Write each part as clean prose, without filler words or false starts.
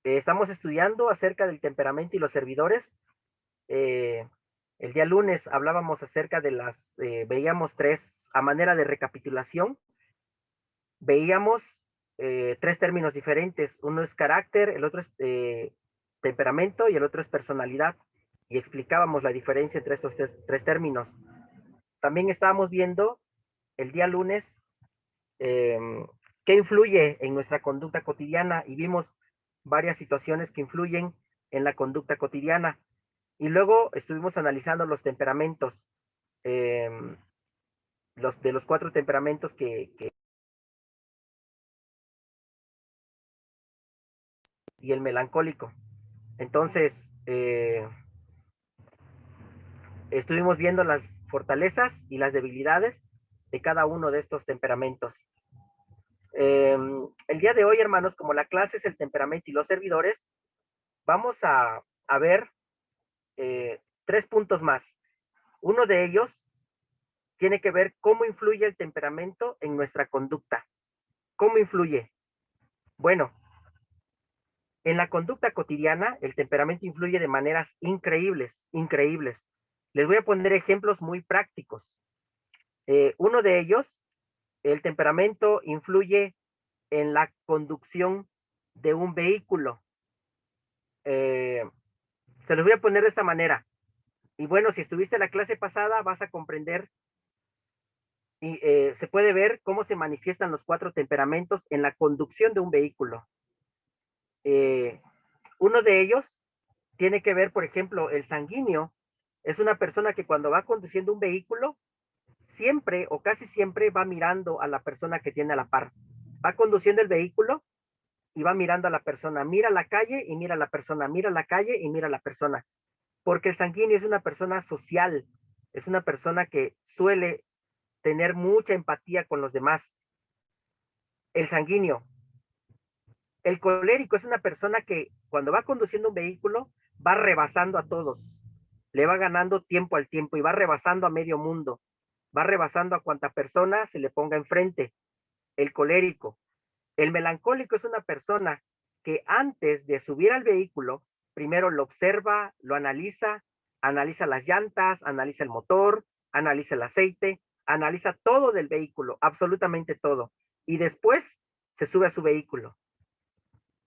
Estamos estudiando acerca del temperamento y los servidores. Eh, el día lunes hablábamos acerca de veíamos tres, a manera de recapitulación, veíamos tres términos diferentes. Uno es carácter, el otro es temperamento y el otro es personalidad. Y explicábamos la diferencia entre estos tres términos. También estábamos viendo el día lunes eh, qué influye en nuestra conducta cotidiana y vimos varias situaciones que influyen en la conducta cotidiana. Y luego estuvimos analizando los temperamentos, eh, los cuatro temperamentos y el melancólico. Entonces, estuvimos viendo las fortalezas y las debilidades de cada uno de estos temperamentos. El día de hoy, hermanos, como la clase es el temperamento y los servidores, vamos a ver tres puntos más. Uno de ellos tiene que ver cómo influye el temperamento en nuestra conducta. ¿Cómo influye? Bueno, en la conducta cotidiana, el temperamento influye de maneras increíbles, increíbles. Les voy a poner ejemplos muy prácticos. Uno de ellos, el temperamento influye en la conducción de un vehículo. Eh, Se los voy a poner de esta manera. Y bueno, si estuviste en la clase pasada, vas a comprender y se puede ver cómo se manifiestan los cuatro temperamentos en la conducción de un vehículo. Eh, Uno de ellos tiene que ver, por ejemplo, el sanguíneo. Es una persona que cuando va conduciendo un vehículo, siempre o casi siempre va mirando a la persona que tiene a la par. Va conduciendo el vehículo y va mirando a la persona. Mira la calle y mira a la persona. Mira la calle y mira a la persona. Porque el sanguíneo es una persona social. Es una persona que suele tener mucha empatía con los demás. El sanguíneo. El colérico es una persona que cuando va conduciendo un vehículo va rebasando a todos, le va ganando tiempo al tiempo y va rebasando a medio mundo, va rebasando a cuanta persona se le ponga enfrente. El colérico. El melancólico es una persona que antes de subir al vehículo, primero lo observa, lo analiza, analiza las llantas, analiza el motor, analiza el aceite, analiza todo del vehículo, absolutamente todo. Y después se sube a su vehículo.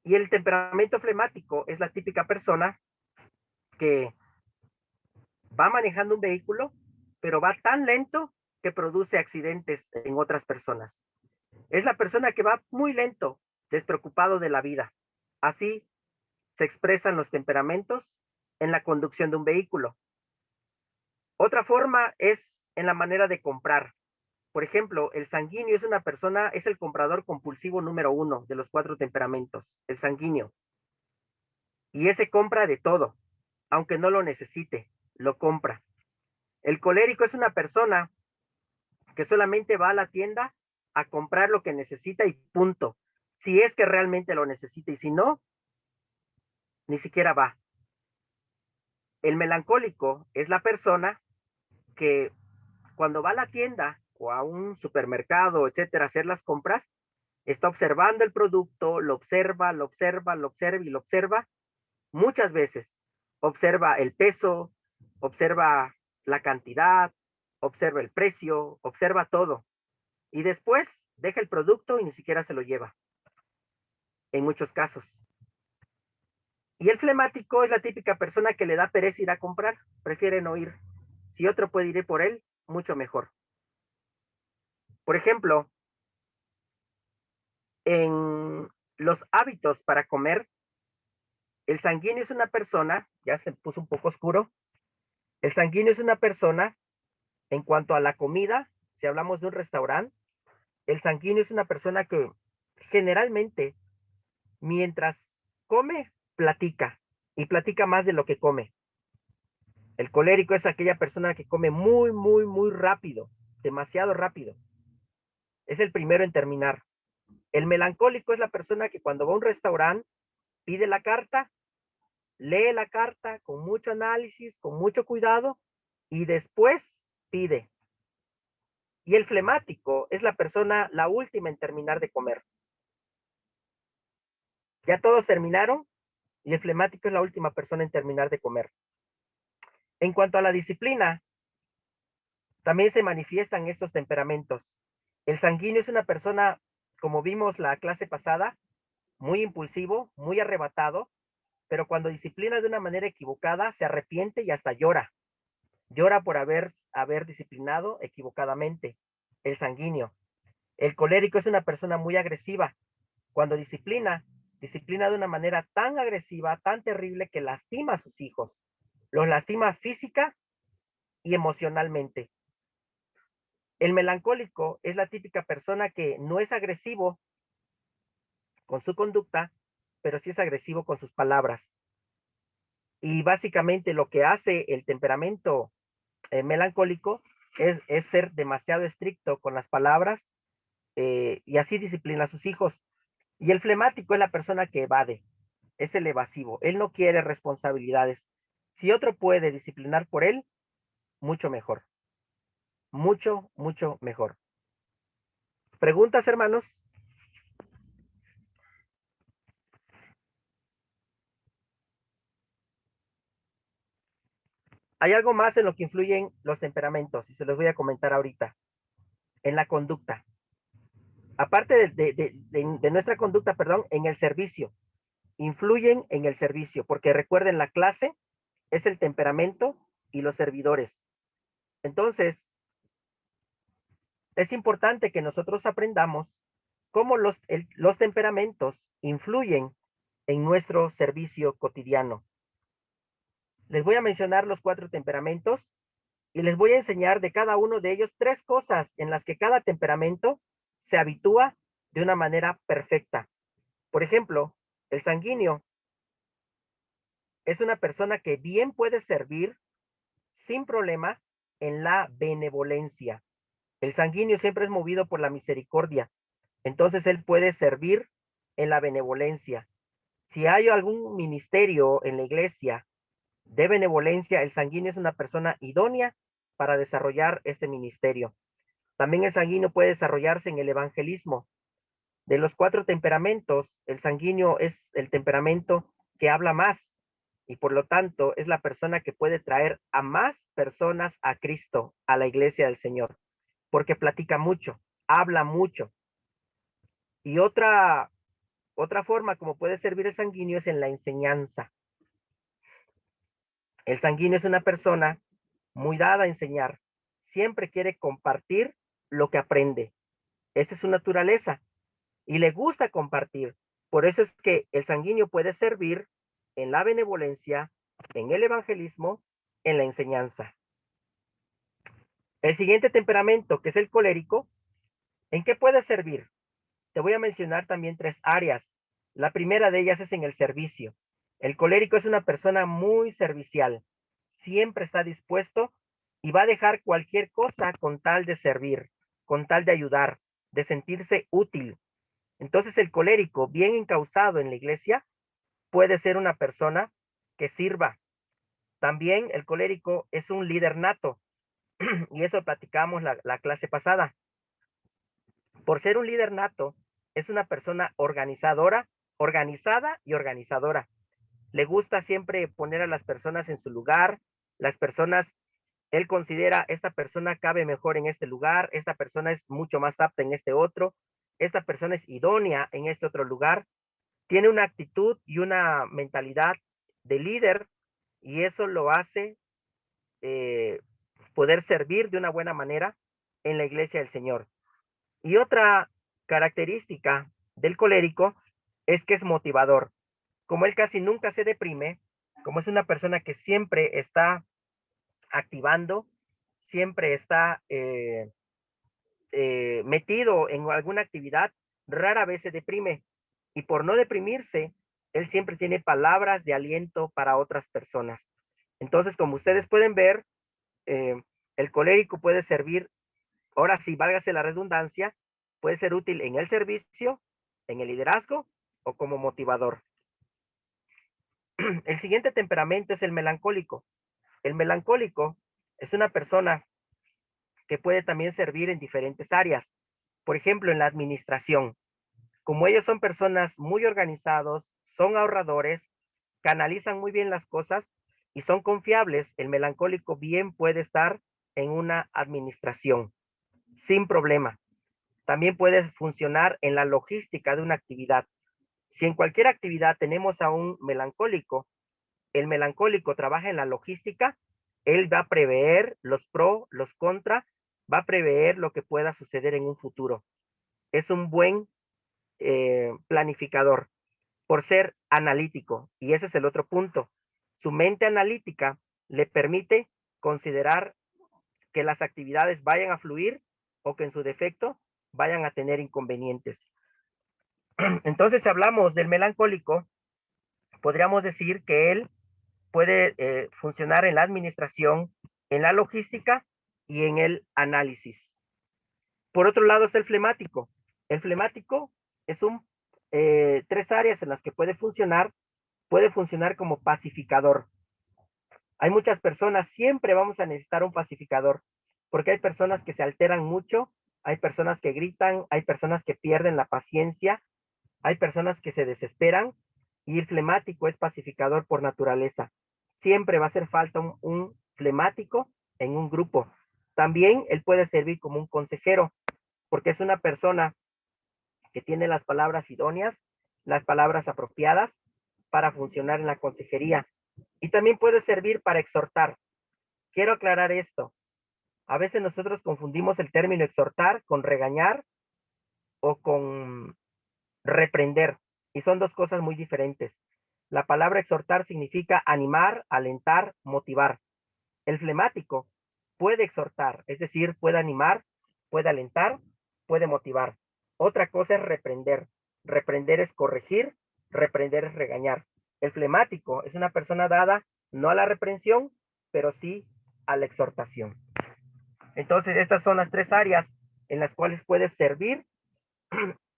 Y el temperamento flemático es la típica persona que va manejando un vehículo, pero va tan lento que produce accidentes en otras personas. Es la persona que va muy lento, despreocupado de la vida. Así se expresan los temperamentos en la conducción de un vehículo. Otra forma es en la manera de comprar. Por ejemplo, el sanguíneo es una persona, es el comprador compulsivo número uno de los cuatro temperamentos, el sanguíneo. Y ese compra de todo, aunque no lo necesite, lo compra. El colérico es una persona que solamente va a la tienda a comprar lo que necesita y punto. Si es que realmente lo necesita y si no, ni siquiera va. El melancólico es la persona que cuando va a la tienda o a un supermercado, etcétera, a hacer las compras, está observando el producto, lo observa, lo observa, lo observa y lo observa muchas veces. Observa el peso, observa la cantidad, observa el precio, observa todo. Y después deja el producto y ni siquiera se lo lleva, en muchos casos. Y el flemático es la típica persona que le da pereza ir a comprar, prefiere no ir. Si otro puede ir por él, mucho mejor. Por ejemplo, en los hábitos para comer, el sanguíneo es una persona, ya se puso un poco oscuro, el sanguíneo es una persona, en cuanto a la comida, si hablamos de un restaurante, el sanguíneo es una persona que generalmente, mientras come, platica, y platica más de lo que come. El colérico es aquella persona que come muy, muy, muy rápido, demasiado rápido. Es el primero en terminar. El melancólico es la persona que cuando va a un restaurante, pide la carta, lee la carta con mucho análisis, con mucho cuidado, y después pide. Y el flemático es la persona, la última en terminar de comer. Ya todos terminaron, y el flemático es la última persona en terminar de comer. En cuanto a la disciplina, también se manifiestan estos temperamentos. El sanguíneo es una persona, como vimos la clase pasada, muy impulsivo, muy arrebatado, pero cuando disciplina de una manera equivocada, se arrepiente y hasta llora. Llora por haber disciplinado equivocadamente. El sanguíneo. El colérico es una persona muy agresiva. Cuando disciplina de una manera tan agresiva, tan terrible que lastima a sus hijos. Los lastima física y emocionalmente. El melancólico es la típica persona que no es agresivo con su conducta, pero sí es agresivo con sus palabras. Y básicamente lo que hace el temperamento melancólico es ser demasiado estricto con las palabras y así disciplina a sus hijos. Y el flemático es la persona que evade, es el evasivo, él no quiere responsabilidades. Si otro puede disciplinar por él, mucho mejor, mucho, mucho mejor. ¿Preguntas, hermanos? Hay algo más en lo que influyen los temperamentos y se los voy a comentar ahorita, en la conducta. Aparte de nuestra conducta, perdón, en el servicio. Influyen en el servicio, porque recuerden, la clase es el temperamento y los servidores. Entonces, es importante que nosotros aprendamos cómo los temperamentos influyen en nuestro servicio cotidiano. Les voy a mencionar los 4 temperamentos y les voy a enseñar de cada uno de ellos 3 cosas en las que cada temperamento se habitúa de una manera perfecta. Por ejemplo, el sanguíneo es una persona que bien puede servir sin problema en la benevolencia. El sanguíneo siempre es movido por la misericordia. Entonces él puede servir en la benevolencia. Si hay algún ministerio en la iglesia de benevolencia, el sanguíneo es una persona idónea para desarrollar este ministerio. También el sanguíneo puede desarrollarse en el evangelismo. De los 4 temperamentos, el sanguíneo es el temperamento que habla más y por lo tanto es la persona que puede traer a más personas a Cristo, a la iglesia del Señor, porque platica mucho, habla mucho. Y otra forma como puede servir el sanguíneo es en la enseñanza. El sanguíneo es una persona muy dada a enseñar. Siempre quiere compartir lo que aprende. Esa es su naturaleza. Y le gusta compartir. Por eso es que el sanguíneo puede servir en la benevolencia, en el evangelismo, en la enseñanza. El siguiente temperamento, que es el colérico, ¿en qué puede servir? Te voy a mencionar también 3 áreas. La primera de ellas es en el servicio. El colérico es una persona muy servicial. Siempre está dispuesto y va a dejar cualquier cosa con tal de servir, con tal de ayudar, de sentirse útil. Entonces el colérico, bien encauzado en la iglesia, puede ser una persona que sirva. También el colérico es un líder nato, y eso platicamos la clase pasada. Por ser un líder nato, es una persona organizadora, organizada y organizadora. Le gusta siempre poner a las personas en su lugar, las personas, él considera, esta persona cabe mejor en este lugar, esta persona es mucho más apta en este otro, esta persona es idónea en este otro lugar, tiene una actitud y una mentalidad de líder y eso lo hace eh, poder servir de una buena manera en la iglesia del Señor. Y otra característica del colérico es que es motivador. Como él casi nunca se deprime, como es una persona que siempre está activando, siempre está metido en alguna actividad, rara vez se deprime. Y por no deprimirse, él siempre tiene palabras de aliento para otras personas. Entonces, como ustedes pueden ver, eh, el colérico puede servir, ahora sí, válgase la redundancia, puede ser útil en el servicio, en el liderazgo o como motivador. El siguiente temperamento es el melancólico. El melancólico es una persona que puede también servir en diferentes áreas. Por ejemplo, en la administración. Como ellos son personas muy organizados, son ahorradores, canalizan muy bien las cosas y son confiables, el melancólico bien puede estar en una administración sin problema. También puede funcionar en la logística de una actividad. Si en cualquier actividad tenemos a un melancólico, el melancólico trabaja en la logística, él va a prever los pro, los contra, va a prever lo que pueda suceder en un futuro. Es un buen planificador por ser analítico. Y ese es el otro punto. Su mente analítica le permite considerar que las actividades vayan a fluir o que en su defecto vayan a tener inconvenientes. Entonces, si hablamos del melancólico, podríamos decir que él puede funcionar en la administración, en la logística y en el análisis. Por otro lado está el flemático. El flemático es tres áreas en las que puede funcionar como pacificador. Hay muchas personas, siempre vamos a necesitar un pacificador, porque hay personas que se alteran mucho, hay personas que gritan, hay personas que pierden la paciencia, hay personas que se desesperan, y el flemático es pacificador por naturaleza. Siempre va a hacer falta un flemático en un grupo. También él puede servir como un consejero, porque es una persona que tiene las palabras idóneas, las palabras apropiadas para funcionar en la consejería. Y también puede servir para exhortar. Quiero aclarar esto. A veces nosotros confundimos el término exhortar con regañar o con reprender. Y son dos cosas muy diferentes. La palabra exhortar significa animar, alentar, motivar. El flemático puede exhortar, es decir, puede animar, puede alentar, puede motivar. Otra cosa es reprender. Reprender es corregir, reprender es regañar. El flemático es una persona dada no a la reprensión, pero sí a la exhortación. Entonces, estas son las tres áreas en las cuales puede servir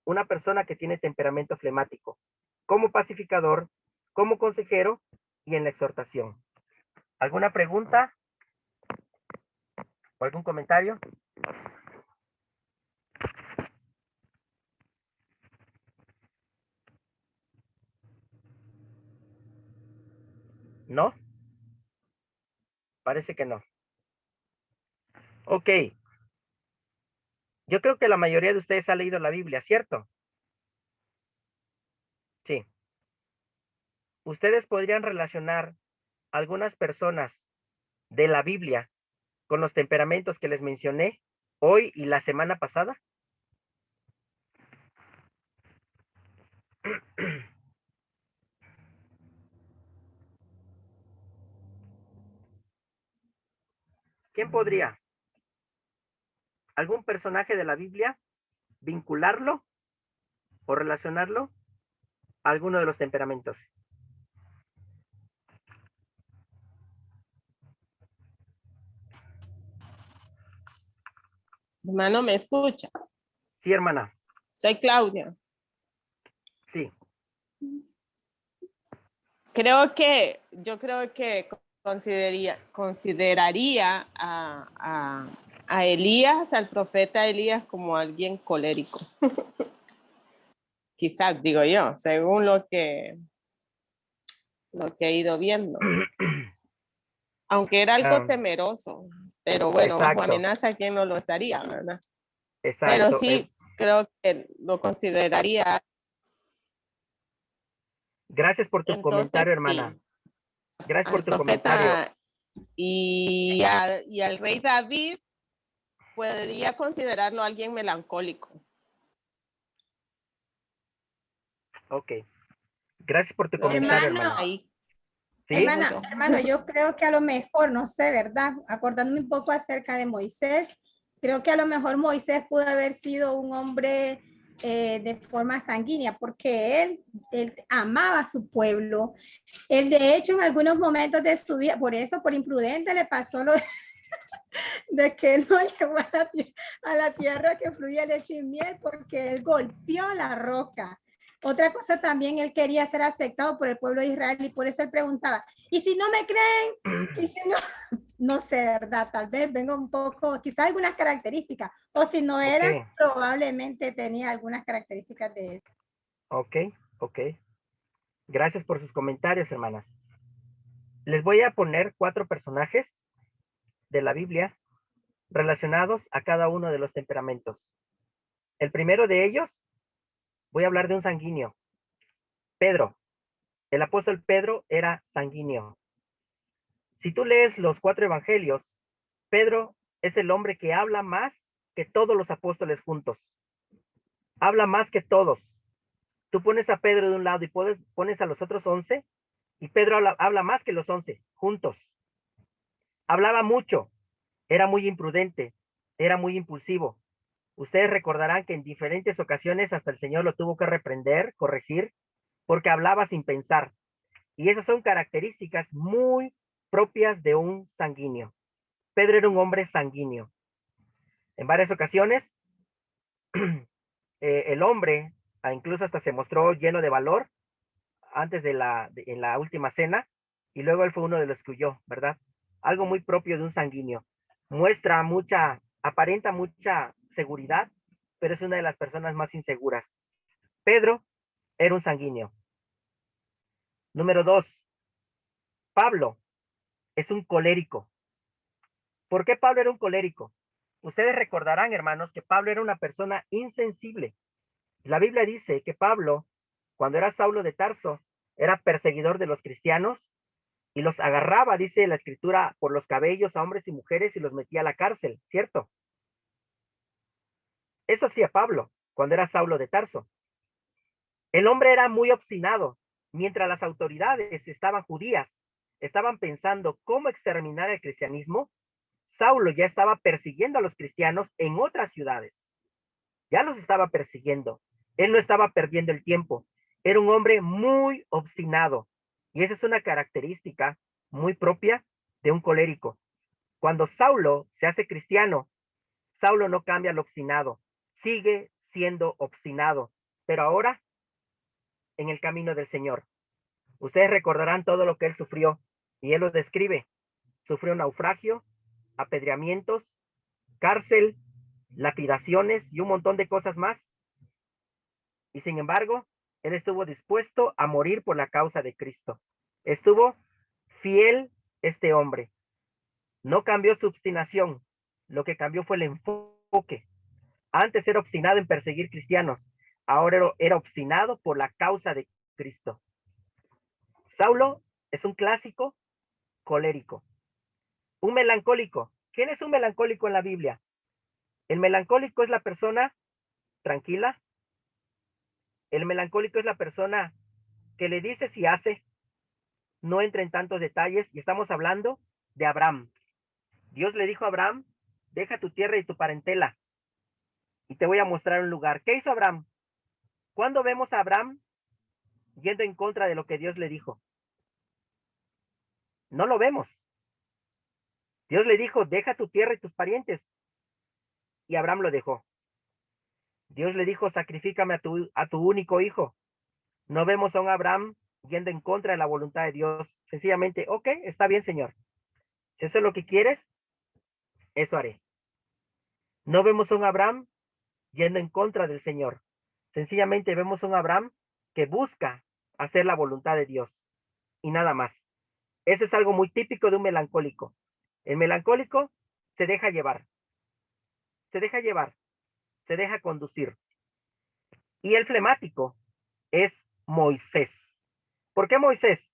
una persona que tiene temperamento flemático, como pacificador, como consejero y en la exhortación. ¿Alguna pregunta o algún comentario? ¿No? Parece que no. Ok. Yo creo que la mayoría de ustedes ha leído la Biblia, ¿cierto? Sí. Ustedes podrían relacionar algunas personas de la Biblia con los temperamentos que les mencioné hoy y la semana pasada. ¿Quién podría? ¿Algún personaje de la Biblia vincularlo o relacionarlo a alguno de los temperamentos? Hermano, ¿me escucha? Sí, hermana. Soy Claudia. Sí. Yo creo que consideraría a Elías, al profeta Elías, como alguien colérico. Quizás, digo yo, según lo que he ido viendo. Aunque era algo temeroso, pero bueno, bajo amenaza, ¿quién no lo estaría, verdad? Pero Exacto. sí, creo que lo consideraría. Gracias por tu Entonces, comentario, hermana. sí, Gracias por al tu comentario. profeta y al rey David podría considerarlo alguien melancólico. Ok. Gracias por tu comentario, hermana. Ahí. ¿Sí? Hermano, yo creo que a lo mejor, no sé, ¿verdad? Acordándome un poco acerca de Moisés, creo que a lo mejor Moisés pudo haber sido un hombre de forma sanguínea, porque él amaba a su pueblo. Él, de hecho, en algunos momentos de su vida, por eso, por imprudente, le pasó lo de que él no llegó a la tierra que fluía leche y miel, porque él golpeó la roca. Otra cosa también, él quería ser aceptado por el pueblo de Israel y por eso él preguntaba, ¿y si no me creen? ¿Y si no? No sé, ¿verdad? Tal vez venga un poco, quizás algunas características, o si no era, probablemente tenía algunas características de eso. Ok, ok. Gracias por sus comentarios, hermanas. Les voy a poner 4 personajes de la Biblia relacionados a cada uno de los temperamentos. El primero de ellos, voy a hablar de un sanguíneo. Pedro. El apóstol Pedro era sanguíneo. Si tú lees los 4 evangelios, Pedro es el hombre que habla más que todos los apóstoles juntos. Habla más que todos. Tú pones a Pedro de un lado y pones a los otros 11, y Pedro habla más que los 11 juntos. Hablaba mucho, era muy imprudente, era muy impulsivo. Ustedes recordarán que en diferentes ocasiones hasta el Señor lo tuvo que reprender, corregir, porque hablaba sin pensar. Y esas son características muy propias de un sanguíneo. Pedro era un hombre sanguíneo. En varias ocasiones, el hombre incluso hasta se mostró lleno de valor antes en la última cena, y luego él fue uno de los que huyó, ¿verdad? Algo muy propio de un sanguíneo. Aparenta mucha seguridad, pero es una de las personas más inseguras. Pedro era un sanguíneo. Número 2, Pablo es un colérico. ¿Por qué Pablo era un colérico? Ustedes recordarán, hermanos, que Pablo era una persona insensible. La Biblia dice que Pablo, cuando era Saulo de Tarso, era perseguidor de los cristianos y los agarraba, dice la escritura, por los cabellos a hombres y mujeres y los metía a la cárcel, ¿cierto? Eso hacía Pablo cuando era Saulo de Tarso. El hombre era muy obstinado. Mientras las autoridades estaban judías, estaban pensando cómo exterminar el cristianismo, Saulo ya estaba persiguiendo a los cristianos en otras ciudades. Ya los estaba persiguiendo. Él no estaba perdiendo el tiempo. Era un hombre muy obstinado. Y esa es una característica muy propia de un colérico. Cuando Saulo se hace cristiano, Saulo no cambia lo obstinado. Sigue siendo obstinado. Pero ahora en el camino del Señor. Ustedes recordarán todo lo que él sufrió. Y él lo describe. Sufrió naufragio, apedreamientos, cárcel, lapidaciones y un montón de cosas más. Y sin embargo, él estuvo dispuesto a morir por la causa de Cristo. Estuvo fiel este hombre. No cambió su obstinación. Lo que cambió fue el enfoque. Antes era obstinado en perseguir cristianos. Ahora era obstinado por la causa de Cristo. Saulo es un clásico colérico. Un melancólico. ¿Quién es un melancólico en la Biblia? El melancólico es la persona tranquila. El melancólico es la persona que le dice si hace, no entra en tantos detalles, y estamos hablando de Abraham. Dios le dijo a Abraham, deja tu tierra y tu parentela, y te voy a mostrar un lugar. ¿Qué hizo Abraham? ¿Cuándo vemos a Abraham yendo en contra de lo que Dios le dijo? No lo vemos. Dios le dijo, deja tu tierra y tus parientes, y Abraham lo dejó. Dios le dijo, sacrifícame a tu único hijo. No vemos a un Abraham yendo en contra de la voluntad de Dios. Sencillamente, ok, está bien, Señor. Si eso es lo que quieres, eso haré. No vemos a un Abraham yendo en contra del Señor. Sencillamente vemos a un Abraham que busca hacer la voluntad de Dios y nada más. Eso es algo muy típico de un melancólico. El melancólico se deja llevar, se deja llevar, se deja conducir. Y el flemático es Moisés. ¿Por qué Moisés?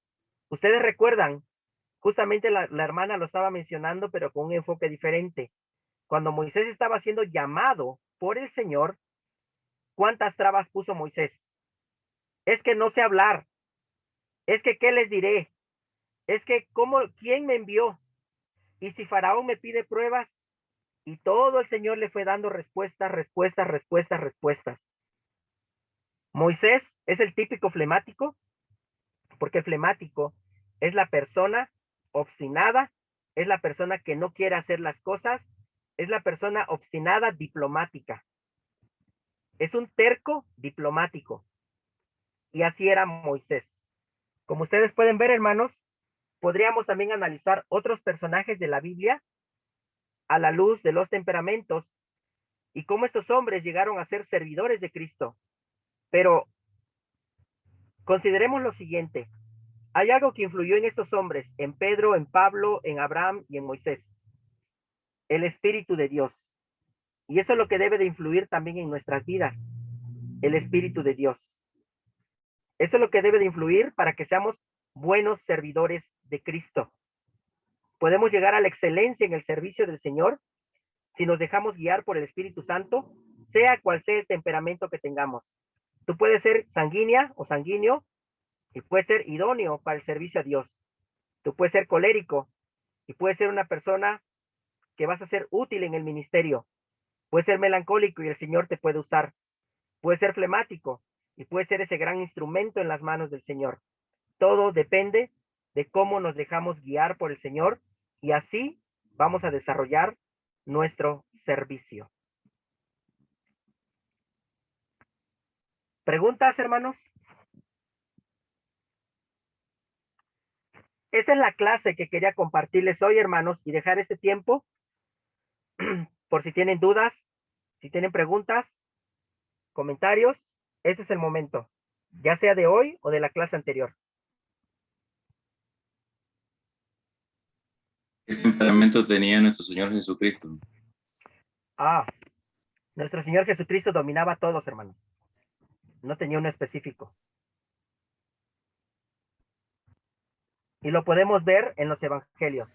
Ustedes recuerdan, justamente la hermana lo estaba mencionando, pero con un enfoque diferente. Cuando Moisés estaba siendo llamado por el Señor, ¿cuántas trabas puso Moisés? Es que no sé hablar. Es que, ¿qué les diré? Es que, ¿quién me envió? Y si Faraón me pide pruebas, y todo el Señor le fue dando respuestas, respuestas, respuestas, respuestas. Moisés es el típico flemático, porque el flemático es la persona obstinada, es la persona que no quiere hacer las cosas, es la persona obstinada diplomática. Es un terco diplomático. Y así era Moisés. Como ustedes pueden ver, hermanos, podríamos también analizar otros personajes de la Biblia a la luz de los temperamentos y cómo estos hombres llegaron a ser servidores de Cristo. Pero Consideremos lo siguiente. Hay algo que influyó en estos hombres, en Pedro, en Pablo, en Abraham y en Moisés. El Espíritu de Dios. Y eso es lo que debe de influir también en nuestras vidas. El Espíritu de Dios. Eso es lo que debe de influir para que seamos buenos servidores de Cristo. Podemos llegar a la excelencia en el servicio del Señor si nos dejamos guiar por el Espíritu Santo, sea cual sea el temperamento que tengamos. Tú puedes ser sanguínea o sanguíneo y puedes ser idóneo para el servicio a Dios. Tú puedes ser colérico y puedes ser una persona que vas a ser útil en el ministerio. Puedes ser melancólico y el Señor te puede usar. Puedes ser flemático y puedes ser ese gran instrumento en las manos del Señor. Todo depende de cómo nos dejamos guiar por el Señor y así vamos a desarrollar nuestro servicio. ¿Preguntas, hermanos? Esa es la clase que quería compartirles hoy, hermanos, y dejar este tiempo por si tienen dudas, si tienen preguntas, comentarios. Ese es el momento, ya sea de hoy o de la clase anterior. ¿Qué temperamento tenía nuestro Señor Jesucristo? Nuestro Señor Jesucristo dominaba a todos, hermanos. No tenía uno específico. Y lo podemos ver en los evangelios.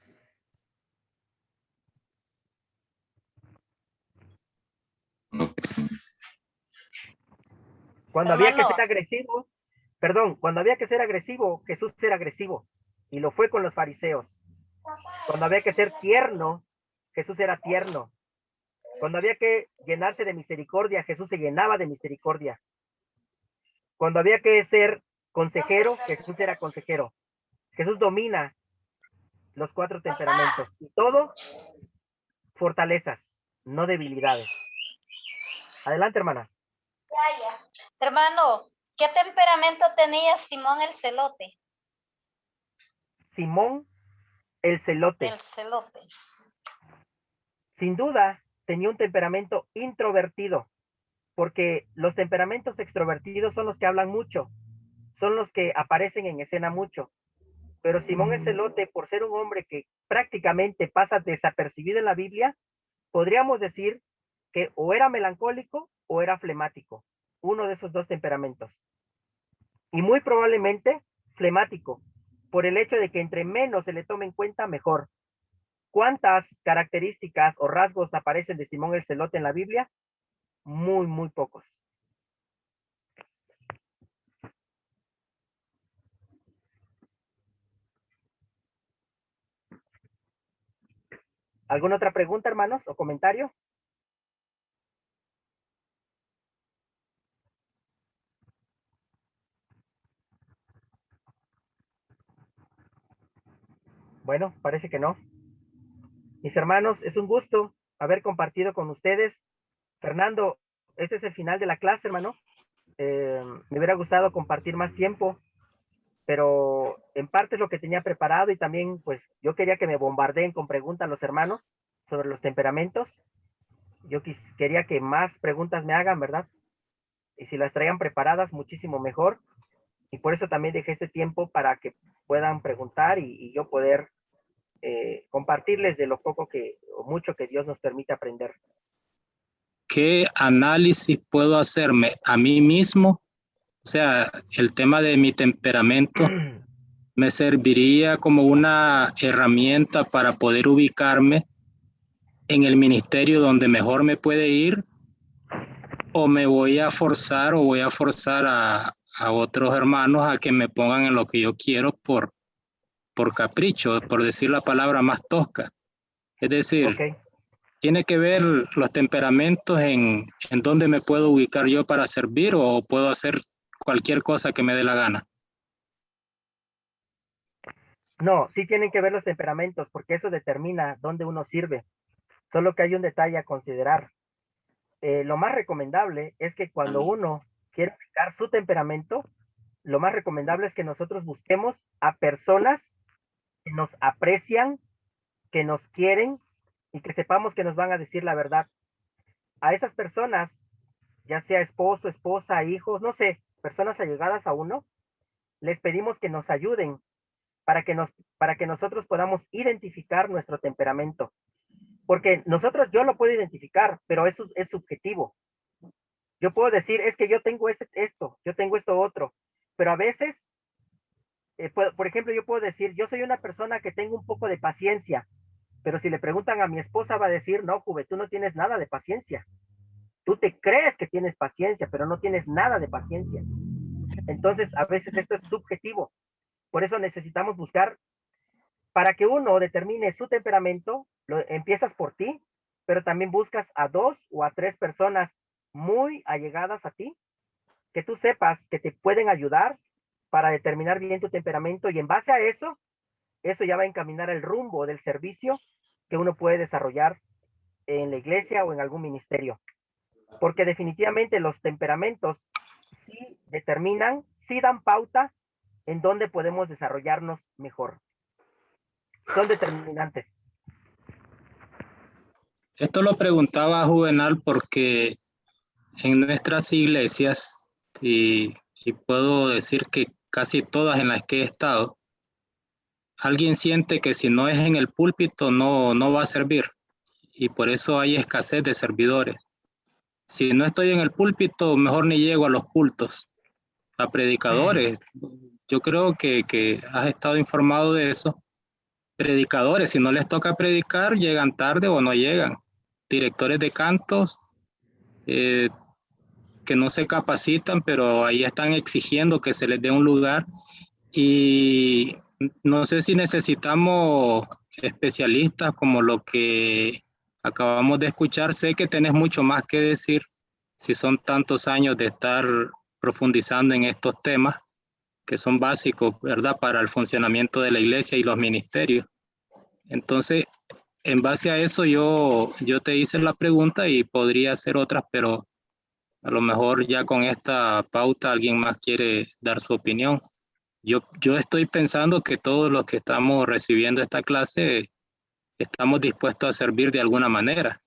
Cuando había que ser agresivo, cuando había que ser agresivo, Jesús era agresivo. Y lo fue con los fariseos. Cuando había que ser tierno, Jesús era tierno. Cuando había que llenarse de misericordia, Jesús se llenaba de misericordia. Cuando había que ser consejero, Jesús era consejero. Jesús domina los 4 temperamentos. Y todo, fortalezas, no debilidades. Adelante, hermana. Hermano, ¿qué temperamento tenía Simón el Celote? Simón el Celote. El Celote. Sin duda, tenía un temperamento introvertido, porque los temperamentos extrovertidos son los que hablan mucho, son los que aparecen en escena mucho. Pero Simón el Celote, por ser un hombre que prácticamente pasa desapercibido en la Biblia, podríamos decir que o era melancólico o era flemático, uno de esos 2 temperamentos. Y muy probablemente flemático, por el hecho de que entre menos se le tome en cuenta, mejor. ¿Cuántas características o rasgos aparecen de Simón el Celote en la Biblia? Muy, muy pocos. ¿Alguna otra pregunta, hermanos, o comentario? Bueno, parece que no. Mis hermanos, es un gusto haber compartido con ustedes. Fernando, este es el final de la clase, hermano. Me hubiera gustado compartir más tiempo, pero en parte es lo que tenía preparado y también, pues, yo quería que me bombardeen con preguntas los hermanos sobre los temperamentos. Yo quería que más preguntas me hagan, ¿verdad? Y si las traigan preparadas, muchísimo mejor. Y por eso también dejé este tiempo para que puedan preguntar y yo poder compartirles de lo poco que, o mucho que Dios nos permite aprender. ¿Qué análisis puedo hacerme a mí mismo? O sea, el tema de mi temperamento me serviría como una herramienta para poder ubicarme en el ministerio donde mejor me puede ir, o me voy a forzar a otros hermanos a que me pongan en lo que yo quiero por capricho, por decir la palabra más tosca. Es decir, ¿tiene que ver los temperamentos en dónde me puedo ubicar yo para servir, o puedo hacer cualquier cosa que me dé la gana? No, sí tienen que ver los temperamentos, porque eso determina dónde uno sirve. Solo que hay un detalle a considerar. Lo más recomendable es que cuando uno quiere ubicar su temperamento, lo más recomendable es que nosotros busquemos a personas que nos aprecian, que nos quieren y que sepamos que nos van a decir la verdad. A esas personas, ya sea esposo, esposa, hijos, no sé, personas allegadas a uno, les pedimos que nos ayuden para que nosotros podamos identificar nuestro temperamento. Porque yo lo puedo identificar, pero eso es subjetivo. Yo puedo decir, es que yo tengo esto, yo tengo esto otro, pero a veces, por ejemplo, yo puedo decir, yo soy una persona que tengo un poco de paciencia, pero si le preguntan a mi esposa va a decir, no, Juve, tú no tienes nada de paciencia. Tú te crees que tienes paciencia, pero no tienes nada de paciencia. Entonces, a veces esto es subjetivo. Por eso necesitamos buscar, para que uno determine su temperamento, empiezas por ti, pero también buscas a 2 o a 3 personas muy allegadas a ti, que tú sepas que te pueden ayudar para determinar bien tu temperamento, y en base a eso ya va a encaminar el rumbo del servicio que uno puede desarrollar en la iglesia o en algún ministerio. Porque definitivamente los temperamentos sí determinan, sí dan pauta en dónde podemos desarrollarnos mejor. Son determinantes. Esto lo preguntaba Juvenal porque en nuestras iglesias, y puedo decir que casi todas en las que he estado, alguien siente que si no es en el púlpito no va a servir, y por eso hay escasez de servidores. Si no estoy en el púlpito, mejor ni llego a los cultos. A predicadores, yo creo que has estado informado de eso. Predicadores, si no les toca predicar, llegan tarde o no llegan. Directores de cantos, que no se capacitan, pero ahí están exigiendo que se les dé un lugar. Y no sé si necesitamos especialistas como lo que acabamos de escuchar. Sé que tenés mucho más que decir si son tantos años de estar profundizando en estos temas que son básicos, ¿verdad?, para el funcionamiento de la iglesia y los ministerios. Entonces, en base a eso yo te hice la pregunta y podría hacer otras, pero a lo mejor ya con esta pauta alguien más quiere dar su opinión. Yo estoy pensando que todos los que estamos recibiendo esta clase estamos dispuestos a servir de alguna manera.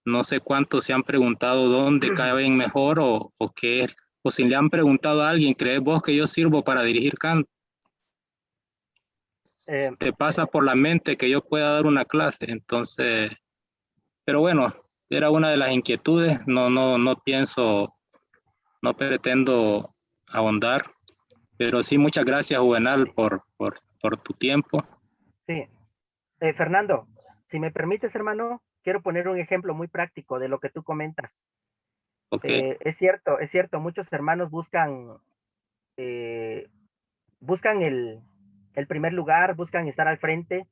No sé cuántos se han preguntado dónde caben mejor o qué, o si le han preguntado a alguien, ¿crees vos que yo sirvo para dirigir canto? Te pasa por la mente que yo pueda dar una clase, entonces, pero bueno, era una de las inquietudes, no pienso, no pretendo ahondar, pero sí, muchas gracias, Juvenal, por tu tiempo. Sí. Fernando, si me permites, hermano, quiero poner un ejemplo muy práctico de lo que tú comentas. Okay. Es cierto, muchos hermanos buscan el primer lugar, buscan estar al frente,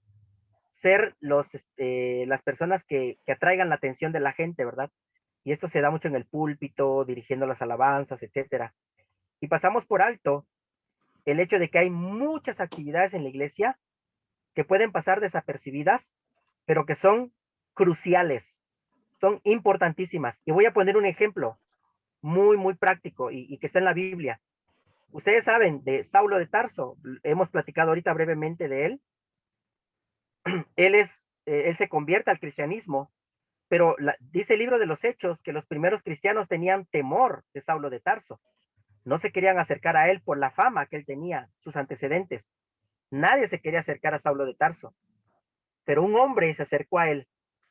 ser las personas que atraigan la atención de la gente, ¿verdad? Y esto se da mucho en el púlpito, dirigiendo las alabanzas, etcétera. Y pasamos por alto el hecho de que hay muchas actividades en la iglesia que pueden pasar desapercibidas, pero que son cruciales, son importantísimas. Y voy a poner un ejemplo muy, muy práctico y que está en la Biblia. Ustedes saben de Saulo de Tarso, hemos platicado ahorita brevemente de él. Él se convierte al cristianismo, pero dice el libro de los Hechos que los primeros cristianos tenían temor de Saulo de Tarso. No se querían acercar a él por la fama que él tenía, sus antecedentes. Nadie se quería acercar a Saulo de Tarso, pero un hombre se acercó a él.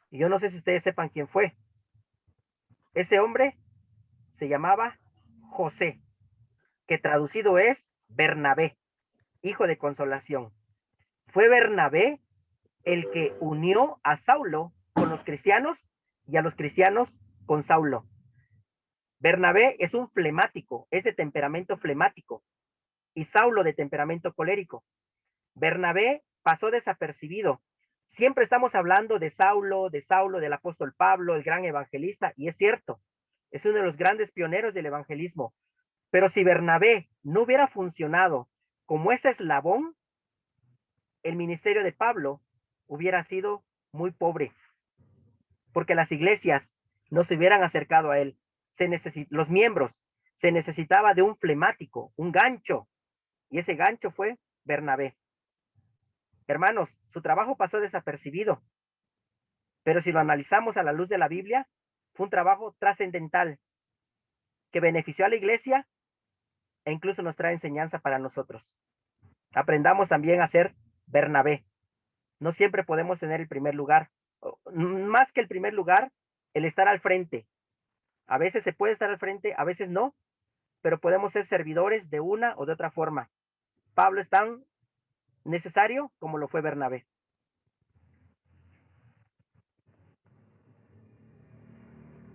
Y yo no sé si ustedes sepan quién fue. Ese hombre se llamaba José, que traducido es Bernabé, hijo de consolación. Fue Bernabé el que unió a Saulo con los cristianos y a los cristianos con Saulo. Bernabé es un flemático, es de temperamento flemático, y Saulo de temperamento colérico. Bernabé pasó desapercibido. Siempre estamos hablando de Saulo, del apóstol Pablo, el gran evangelista, y es cierto, es uno de los grandes pioneros del evangelismo. Pero si Bernabé no hubiera funcionado como ese eslabón, el ministerio de Pablo hubiera sido muy pobre, porque las iglesias no se hubieran acercado a él. Los miembros, se necesitaba de un flemático, un gancho, y ese gancho fue Bernabé. Hermanos, su trabajo pasó desapercibido, pero si lo analizamos a la luz de la Biblia, fue un trabajo trascendental que benefició a la iglesia e incluso nos trae enseñanza para nosotros. Aprendamos también a ser Bernabé. No siempre podemos tener el primer lugar. Más que el primer lugar, el estar al frente. A veces se puede estar al frente, a veces no, pero podemos ser servidores de una o de otra forma. Pablo es tan necesario como lo fue Bernabé.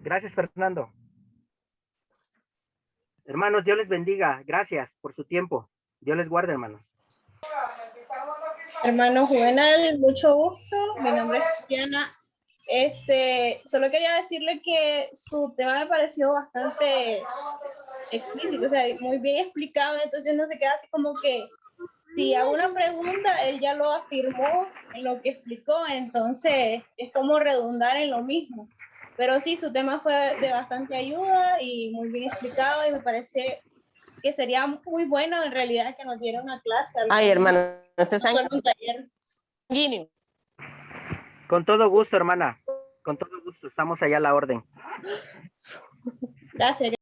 Gracias, Fernando. Hermanos, Dios les bendiga. Gracias por su tiempo. Dios les guarde, hermanos. Hermano Juvenal, mucho gusto. Mi nombre es Cristiana. Solo quería decirle que su tema me pareció bastante explícito, o sea, muy bien explicado, entonces no se queda así como que si hago una pregunta, él ya lo afirmó en lo que explicó, entonces es como redundar en lo mismo. Pero sí, su tema fue de bastante ayuda y muy bien explicado y me parece que sería muy bueno en realidad que nos diera una clase. Ay, hermano, no se solo un taller. Con todo gusto, hermana. Con todo gusto. Estamos allá a la orden. Gracias.